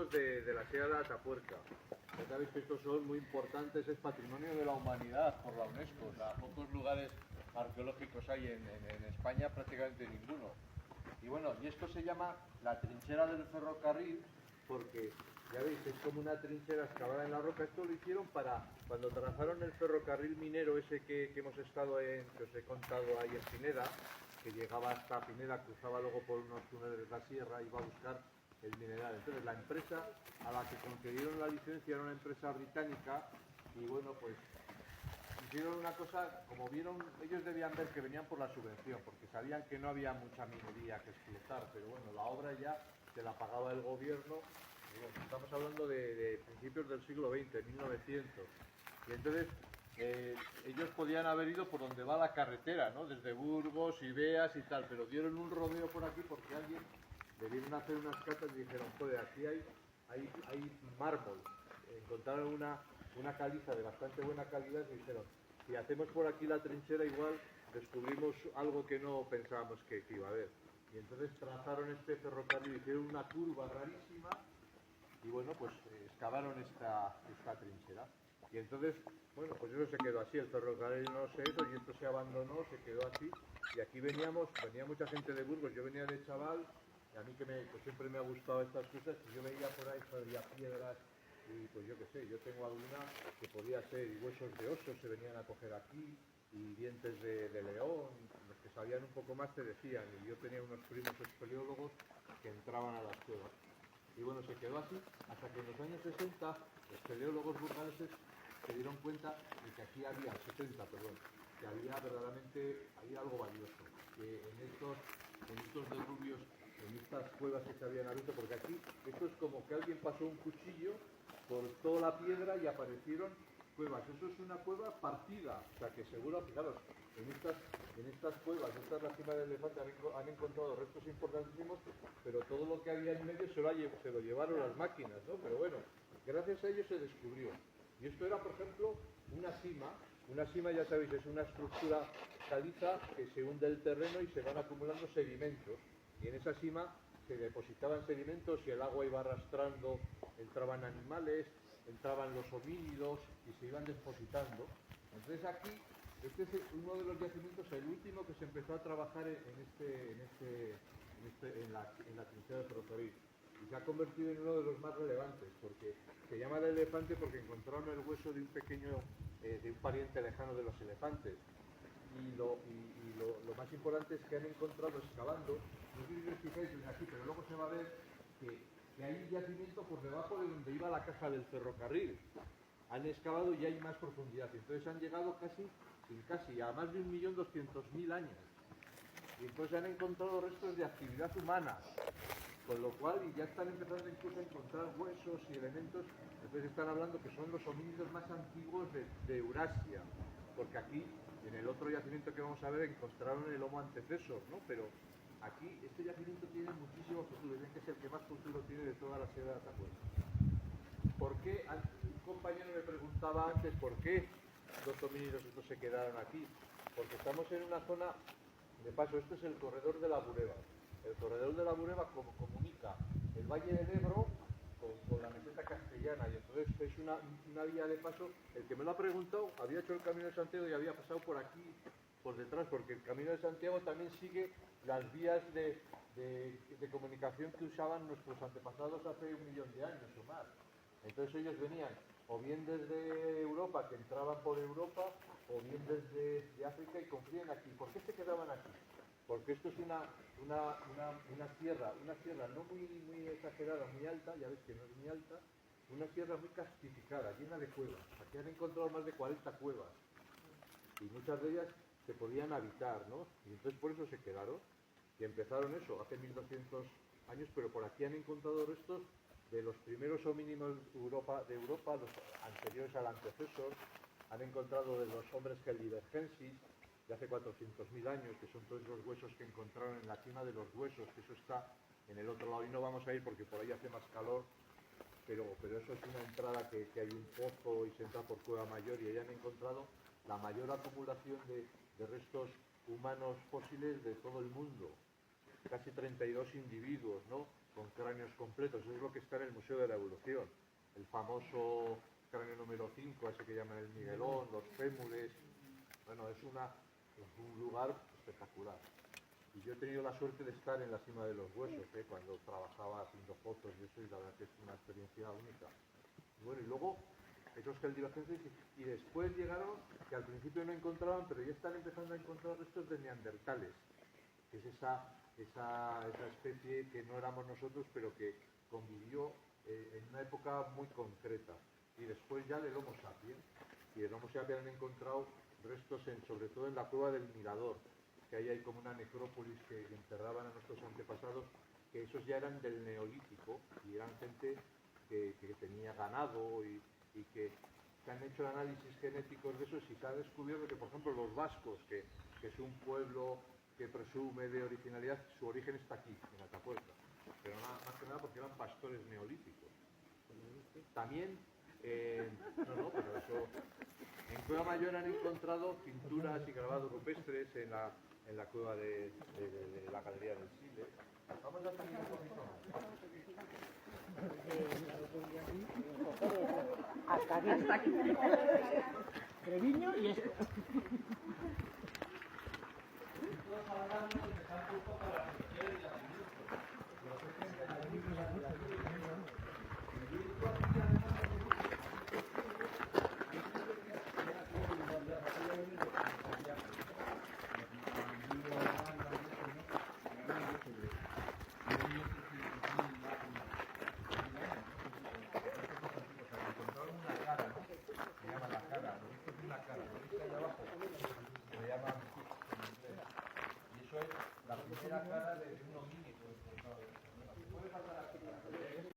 restos de la Sierra de Atapuerca. Ya sabéis que estos son muy importantes, es patrimonio de la humanidad por la UNESCO. O sea, pocos lugares arqueológicos hay en España, prácticamente ninguno. Y bueno, y esto se llama la trinchera del ferrocarril porque, ya veis, es como una trinchera excavada en la roca. Esto lo hicieron para cuando trazaron el ferrocarril minero ese que hemos estado que os he contado ahí en Pineda, que llegaba hasta Pineda, cruzaba luego por unos túneles de la sierra, iba a buscar el mineral. Entonces la empresa a la que concedieron la licencia era una empresa británica y bueno, pues hicieron una cosa, como vieron, ellos debían ver que venían por la subvención, porque sabían que no había mucha minería que explotar, pero bueno, la obra ya se la pagaba el gobierno, y bueno, estamos hablando de principios del siglo XX, 1900, y entonces ellos podían haber ido por donde va la carretera, ¿no? Desde Burgos y Beas y tal, pero dieron un rodeo por aquí porque alguien debieron hacer unas catas y dijeron, joder, aquí hay mármol, encontraron una caliza de bastante buena calidad y dijeron, si hacemos por aquí la trinchera igual descubrimos algo que no pensábamos que iba a haber. Y entonces trazaron este ferrocarril, hicieron una curva rarísima y bueno, pues excavaron esta trinchera. Y entonces, bueno, pues eso se quedó así, el ferrocarril no se hizo y esto se abandonó, se quedó así. Y aquí venía mucha gente de Burgos, yo venía de chaval, y a mí que pues siempre me ha gustado estas cosas, y yo veía por ahí, había piedras, y pues yo qué sé, yo tengo alguna que podía ser, y huesos de oso se venían a coger aquí, y dientes de león, los que sabían un poco más te decían, y yo tenía unos primos espeleólogos que entraban a las cuevas. Y bueno, se quedó así hasta que en los años 60 los espeleólogos burgaleses se dieron cuenta de que aquí había, 70, perdón, que había verdaderamente algo valioso, que en estos derrubios, en estas cuevas que se habían abierto, porque aquí esto es como que alguien pasó un cuchillo, cortó la piedra y aparecieron cuevas. Eso es una cueva partida, o sea que seguro, fijaros, en estas cuevas, esta es la cima del elefante, han encontrado restos importantísimos, pero todo lo que había en medio se lo llevaron las máquinas, ¿no? Pero bueno, gracias a ello se descubrió. Y esto era, por ejemplo, una sima ya sabéis, es una estructura caliza que se hunde el terreno y se van acumulando sedimentos. Y en esa sima se depositaban sedimentos y el agua iba arrastrando, entraban animales, entraban los homínidos y se iban depositando. Entonces aquí, este es uno de los yacimientos, el último que se empezó a trabajar en la trinchera de ferrocarril. Y se ha convertido en uno de los más relevantes, porque se llama el elefante porque encontraron el hueso de de un pariente lejano de los elefantes. Y lo más importante es que han encontrado excavando, no sé si os fijáis aquí, pero luego se va a ver que hay yacimiento por debajo de donde iba la caja del ferrocarril. Han excavado y hay más profundidad. Entonces han llegado casi a más de 1.200.000 años. Y entonces han encontrado restos de actividad humana. Con lo cual, y ya están empezando incluso a encontrar huesos y elementos, entonces están hablando que son los homínidos más antiguos de Eurasia, porque aquí, en el otro yacimiento que vamos a ver, encontraron el Homo antecesor, ¿no? Pero aquí, este yacimiento tiene muchísimo futuro, dicen que es el que más futuro tiene de toda la Sierra de Atapuerca. ¿Por qué? Un compañero me preguntaba antes, ¿por qué los homínidos estos se quedaron aquí? Porque estamos en una zona, de paso, esto es el corredor de la Bureba. El corredor de la Bureba comunica el Valle del Ebro con la meseta castellana y entonces es una vía de paso. El que me lo ha preguntado había hecho el Camino de Santiago y había pasado por aquí, por detrás, porque el Camino de Santiago también sigue las vías de comunicación que usaban nuestros antepasados hace 1.000.000 de años o más. Entonces ellos venían o bien desde Europa, que entraban por Europa, o bien desde África y confluían aquí. ¿Por qué se quedaban aquí? Porque esto es una sierra no muy exagerada, muy alta, ya ves que no es muy alta, una sierra muy castificada, llena de cuevas. Aquí han encontrado más de 40 cuevas y muchas de ellas se podían habitar, ¿no? Y entonces por eso se quedaron y empezaron eso hace 1.200 años, pero por aquí han encontrado restos de los primeros homínidos de Europa, los anteriores al antecesor. Han encontrado de los hombres Heidelbergensis de hace 400.000 años, que son todos los huesos que encontraron en la cima de los huesos, que eso está en el otro lado. Y no vamos a ir porque por ahí hace más calor, pero eso es una entrada que hay un pozo y se entra por Cueva Mayor y ahí han encontrado la mayor acumulación de restos humanos fósiles de todo el mundo. Casi 32 individuos, ¿no? con cráneos completos. Eso es lo que está en el Museo de la Evolución. El famoso cráneo número 5, ese que llaman el Miguelón, los fémures. Bueno, es un lugar espectacular. Y yo he tenido la suerte de estar en la cima de los huesos, cuando trabajaba haciendo fotos y eso, y la verdad que es una experiencia única. Y bueno, y luego, esos geldilogenses, y después llegaron, que al principio no encontraban, pero ya están empezando a encontrar restos de neandertales, que es esa especie que no éramos nosotros, pero que convivió en una época muy concreta. Y después ya del Homo sapiens. Y el Homo sapiens han encontrado restos, sobre todo en la cueva del Mirador, que ahí hay como una necrópolis que enterraban a nuestros antepasados, que esos ya eran del Neolítico, y eran gente que tenía ganado y que se han hecho análisis genéticos de esos y se ha descubierto que, por ejemplo, los vascos, que es un pueblo que presume de originalidad, su origen está aquí, en Atapuerca, pero más que nada porque eran pastores neolíticos. También, pero eso, en Cueva Mayor han encontrado pinturas y grabados rupestres en la cueva de la Galería del Sile. Vamos a salir un poquito más. Hasta aquí. Treviño y esto. Todos hablando, empezando un poco